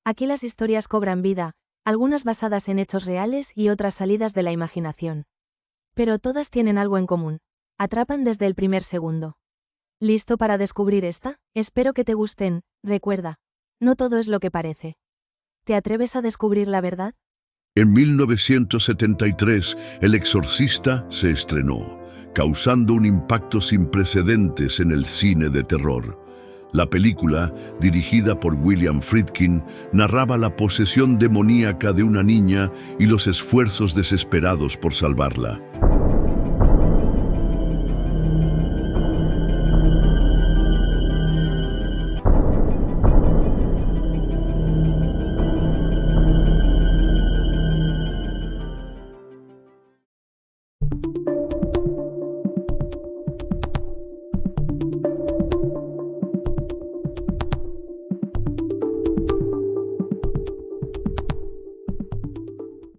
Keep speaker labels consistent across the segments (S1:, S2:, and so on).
S1: Aquí las historias cobran vida, algunas basadas en hechos reales y otras salidas de la imaginación. Pero todas tienen algo en común. Atrapan desde el primer segundo. ¿Listo para descubrir esta? Espero que te gusten. Recuerda, no todo es lo que parece. ¿Te atreves a descubrir la verdad?
S2: En 1973, El Exorcista se estrenó, causando un impacto sin precedentes en el cine de terror. La película, dirigida por William Friedkin, narraba la posesión demoníaca de una niña y los esfuerzos desesperados por salvarla.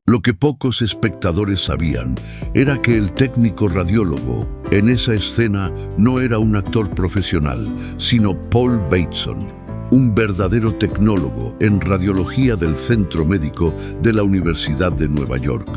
S2: Lo que pocos espectadores sabían era que el técnico radiólogo en esa escena no era un actor profesional, sino Paul Bateson, un verdadero tecnólogo en radiología del Centro Médico de la Universidad de Nueva York.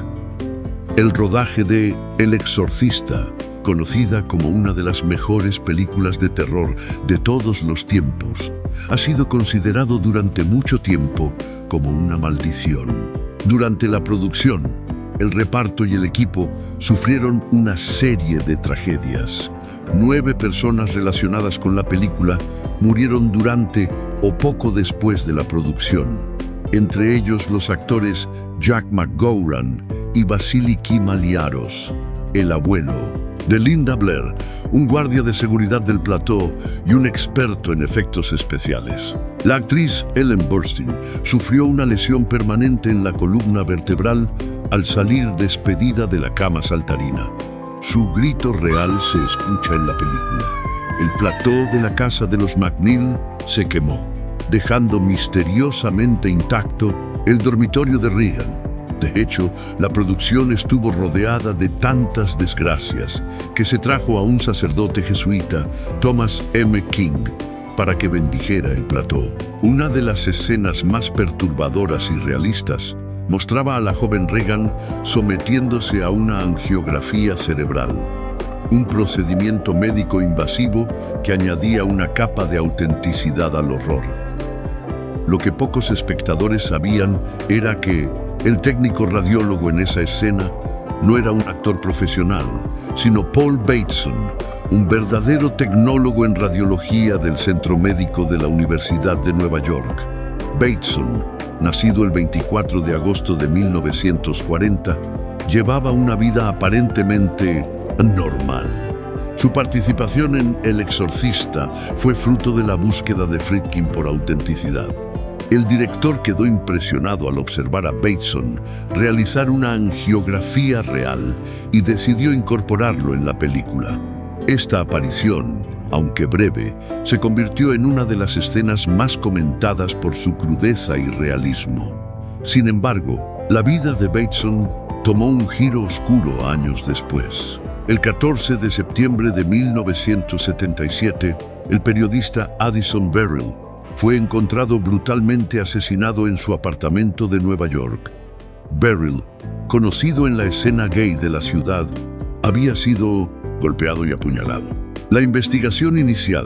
S2: El rodaje de El Exorcista, conocida como una de las mejores películas de terror de todos los tiempos, ha sido considerado durante mucho tiempo como una maldición. Durante la producción, el reparto y el equipo sufrieron una serie de tragedias. 9 personas relacionadas con la película murieron durante o poco después de la producción, entre ellos los actores Jack McGowran y Vasily Kimaliaros, el abuelo de Linda Blair, un guardia de seguridad del plató y un experto en efectos especiales. La actriz Ellen Burstyn sufrió una lesión permanente en la columna vertebral al salir despedida de la cama saltarina. Su grito real se escucha en la película. El plató de la casa de los McNeil se quemó, dejando misteriosamente intacto el dormitorio de Regan. De hecho, la producción estuvo rodeada de tantas desgracias que se trajo a un sacerdote jesuita, Thomas M. King, para que bendijera el plató. Una de las escenas más perturbadoras y realistas mostraba a la joven Regan sometiéndose a una angiografía cerebral, un procedimiento médico invasivo que añadía una capa de autenticidad al horror. Lo que pocos espectadores sabían era que el técnico radiólogo en esa escena no era un actor profesional, sino Paul Bateson, un verdadero tecnólogo en radiología del Centro Médico de la Universidad de Nueva York. Bateson, nacido el 24 de agosto de 1940, llevaba una vida aparentemente normal. Su participación en El Exorcista fue fruto de la búsqueda de Friedkin por autenticidad. El director quedó impresionado al observar a Bateson realizar una angiografía real y decidió incorporarlo en la película. Esta aparición, aunque breve, se convirtió en una de las escenas más comentadas por su crudeza y realismo. Sin embargo, la vida de Bateson tomó un giro oscuro años después. El 14 de septiembre de 1977, el periodista Addison Verrill fue encontrado brutalmente asesinado en su apartamento de Nueva York. Verrill, conocido en la escena gay de la ciudad, había sido golpeado y apuñalado. La investigación inicial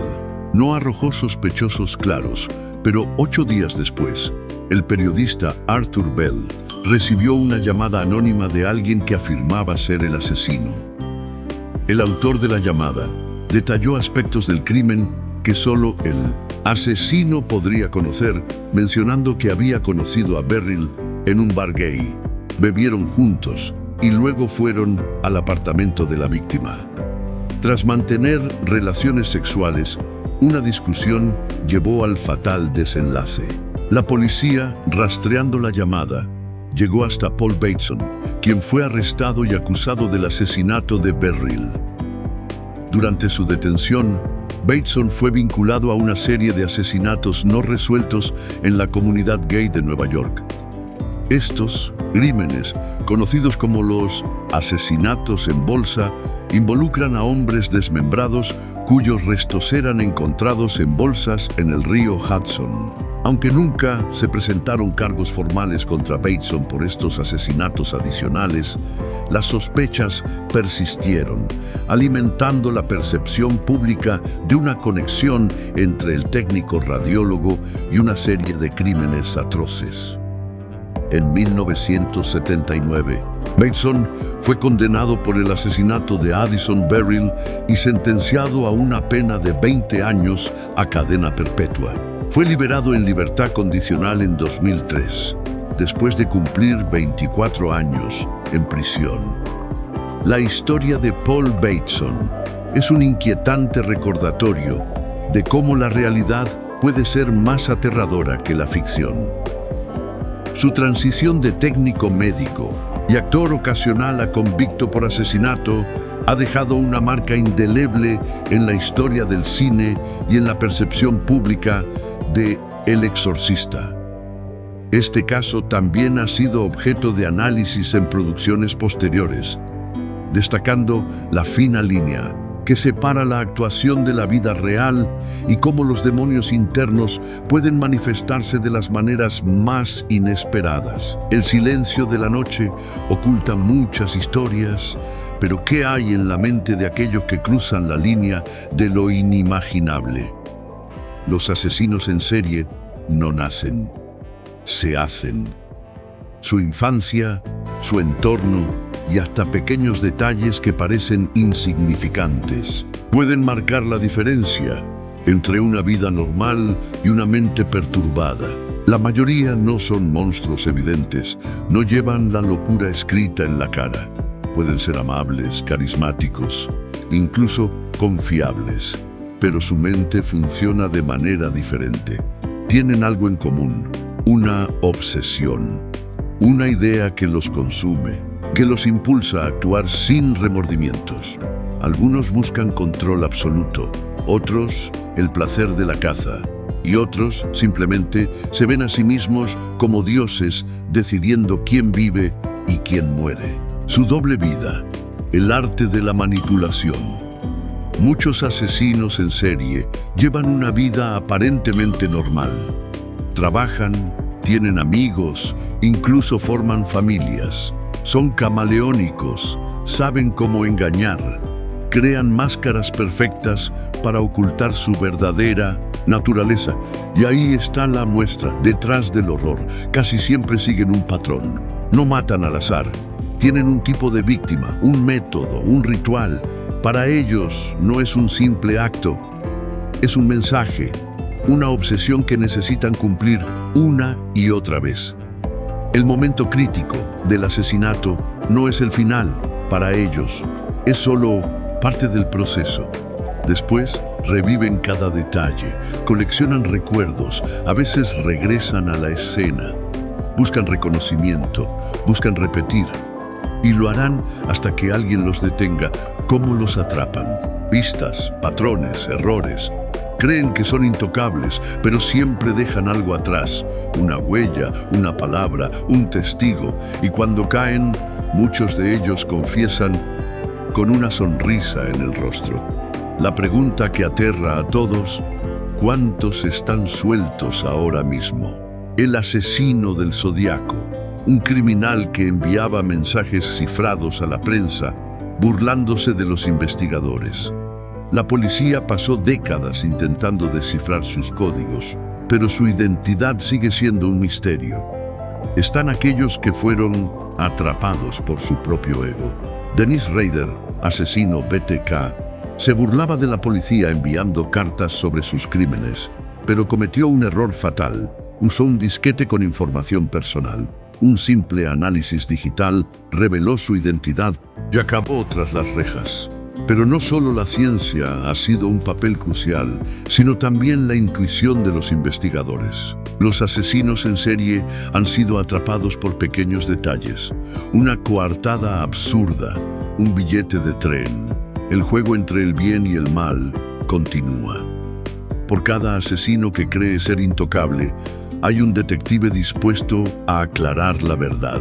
S2: no arrojó sospechosos claros, pero 8 días después, el periodista Arthur Bell recibió una llamada anónima de alguien que afirmaba ser el asesino. El autor de la llamada detalló aspectos del crimen que solo el asesino podría conocer, mencionando que había conocido a Verrill en un bar gay. Bebieron juntos y luego fueron al apartamento de la víctima. Tras mantener relaciones sexuales, una discusión llevó al fatal desenlace. La policía, rastreando la llamada, llegó hasta Paul Bateson, quien fue arrestado y acusado del asesinato de Verrill. Durante su detención, Bateson fue vinculado a una serie de asesinatos no resueltos en la comunidad gay de Nueva York. Estos crímenes, conocidos como los asesinatos en bolsa, involucran a hombres desmembrados cuyos restos eran encontrados en bolsas en el río Hudson. Aunque nunca se presentaron cargos formales contra Bateson por estos asesinatos adicionales, las sospechas persistieron, alimentando la percepción pública de una conexión entre el técnico radiólogo y una serie de crímenes atroces. En 1979, Bateson fue condenado por el asesinato de Addison Beryl y sentenciado a una pena de 20 años a cadena perpetua. Fue liberado en libertad condicional en 2003, después de cumplir 24 años en prisión. La historia de Paul Bateson es un inquietante recordatorio de cómo la realidad puede ser más aterradora que la ficción. Su transición de técnico médico y actor ocasional a convicto por asesinato ha dejado una marca indeleble en la historia del cine y en la percepción pública de El Exorcista. Este caso también ha sido objeto de análisis en producciones posteriores, destacando la fina línea que separa la actuación de la vida real y cómo los demonios internos pueden manifestarse de las maneras más inesperadas. El silencio de la noche oculta muchas historias, pero ¿qué hay en la mente de aquellos que cruzan la línea de lo inimaginable? Los asesinos en serie no nacen, se hacen. Su infancia, su entorno y hasta pequeños detalles que parecen insignificantes pueden marcar la diferencia entre una vida normal y una mente perturbada. La mayoría no son monstruos evidentes, no llevan la locura escrita en la cara. Pueden ser amables, carismáticos, incluso confiables, pero su mente funciona de manera diferente. Tienen algo en común, una obsesión, una idea que los consume, que los impulsa a actuar sin remordimientos. Algunos buscan control absoluto, otros el placer de la caza, y otros simplemente se ven a sí mismos como dioses decidiendo quién vive y quién muere. Su doble vida, el arte de la manipulación. Muchos asesinos en serie llevan una vida aparentemente normal. Trabajan, tienen amigos, incluso forman familias. Son camaleónicos, saben cómo engañar, crean máscaras perfectas para ocultar su verdadera naturaleza. Y ahí está la muestra, detrás del horror. Casi siempre siguen un patrón. No matan al azar. Tienen un tipo de víctima, un método, un ritual. Para ellos no es un simple acto, es un mensaje, una obsesión que necesitan cumplir una y otra vez. El momento crítico del asesinato no es el final para ellos, es solo parte del proceso. Después reviven cada detalle, coleccionan recuerdos, a veces regresan a la escena, buscan reconocimiento, buscan repetir, y lo harán hasta que alguien los detenga. ¿Cómo los atrapan? Pistas, patrones, errores. Creen que son intocables, pero siempre dejan algo atrás, una huella, una palabra, un testigo, y cuando caen, muchos de ellos confiesan con una sonrisa en el rostro. La pregunta que aterra a todos: ¿cuántos están sueltos ahora mismo? El asesino del Zodiaco, un criminal que enviaba mensajes cifrados a la prensa, burlándose de los investigadores. La policía pasó décadas intentando descifrar sus códigos, pero su identidad sigue siendo un misterio. Están aquellos que fueron atrapados por su propio ego. Dennis Rader, asesino BTK, se burlaba de la policía enviando cartas sobre sus crímenes, pero cometió un error fatal. Usó un disquete con información personal. Un simple análisis digital reveló su identidad y acabó tras las rejas. Pero no solo la ciencia ha sido un papel crucial, sino también la intuición de los investigadores. Los asesinos en serie han sido atrapados por pequeños detalles. Una coartada absurda, un billete de tren. El juego entre el bien y el mal continúa. Por cada asesino que cree ser intocable, hay un detective dispuesto a aclarar la verdad.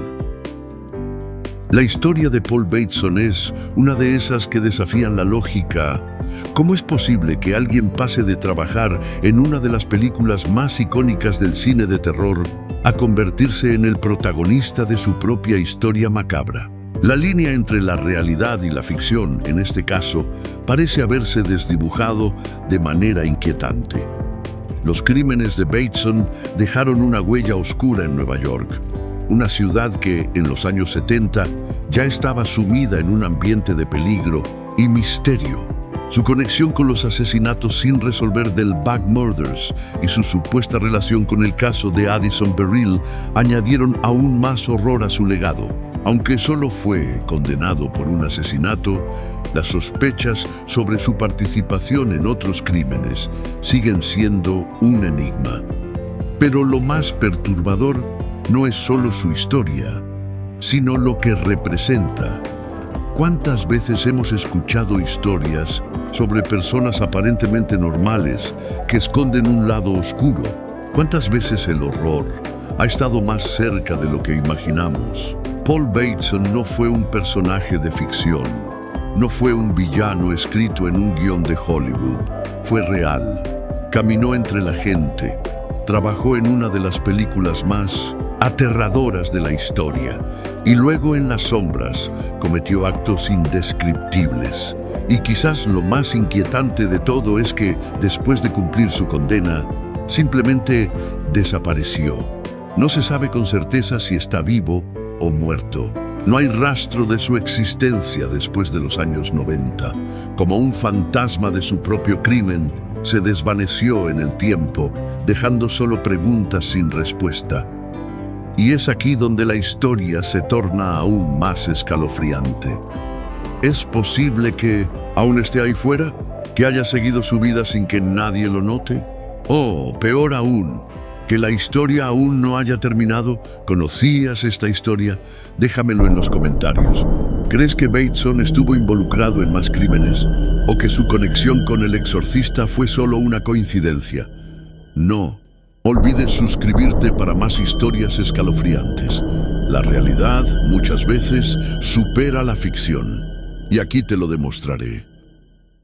S2: La historia de Paul Bateson es una de esas que desafían la lógica. ¿Cómo es posible que alguien pase de trabajar en una de las películas más icónicas del cine de terror a convertirse en el protagonista de su propia historia macabra? La línea entre la realidad y la ficción, en este caso, parece haberse desdibujado de manera inquietante. Los crímenes de Bateson dejaron una huella oscura en Nueva York, una ciudad que, en los años 70, ya estaba sumida en un ambiente de peligro y misterio. Su conexión con los asesinatos sin resolver del Bag Murders y su supuesta relación con el caso de Addison Beryl añadieron aún más horror a su legado. Aunque solo fue condenado por un asesinato, las sospechas sobre su participación en otros crímenes siguen siendo un enigma. Pero lo más perturbador no es solo su historia, sino lo que representa. ¿Cuántas veces hemos escuchado historias sobre personas aparentemente normales que esconden un lado oscuro? ¿Cuántas veces el horror ha estado más cerca de lo que imaginamos? Paul Bateson no fue un personaje de ficción, no fue un villano escrito en un guión de Hollywood, fue real. Caminó entre la gente, trabajó en una de las películas más aterradoras de la historia y luego en las sombras cometió actos indescriptibles. Y quizás lo más inquietante de todo es que, después de cumplir su condena, simplemente desapareció. No se sabe con certeza si está vivo o muerto. No hay rastro de su existencia después de los años 90. Como un fantasma de su propio crimen, se desvaneció en el tiempo, dejando solo preguntas sin respuesta. Y es aquí donde la historia se torna aún más escalofriante. ¿Es posible que aún esté ahí fuera? ¿Que haya seguido su vida sin que nadie lo note? O, peor aún, que la historia aún no haya terminado. ¿Conocías esta historia? Déjamelo en los comentarios. ¿Crees que Bateson estuvo involucrado en más crímenes? ¿O que su conexión con el exorcista fue solo una coincidencia? No olvides suscribirte para más historias escalofriantes. La realidad, muchas veces, supera la ficción. Y aquí te lo demostraré.